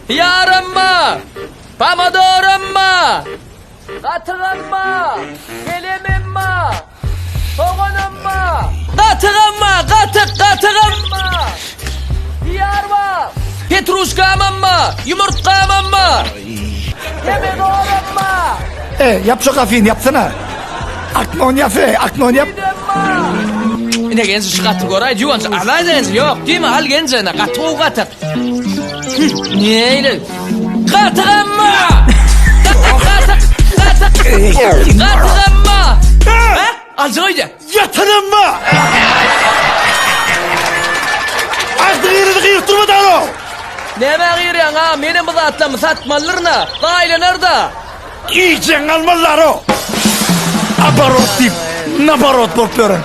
Yarım mı? Pomidorun mu? Katığın mı? Kelimin mi? Soğanın mı? Katığın mı? Katığın mı? Diyar mı? Petruşkamın mı? Yumurtkamın mı? Yemin oğlum mu? Yap şu kafin yapsana. Aknon yap aknon yap. Ne genç şu katı koray juvanç alaydınız yok değil mi al gencene katı katık. Neyle? Katığın mı? Katığın mı? Acaydı. Yatırım mı? Artık yerini kıyırtırma da o. Neme giriyorsun ha? Benim bu zatlamı satmalarına. Gayle nerede? İyice almalılar o. Abarot deyip nabarot bakıyorum.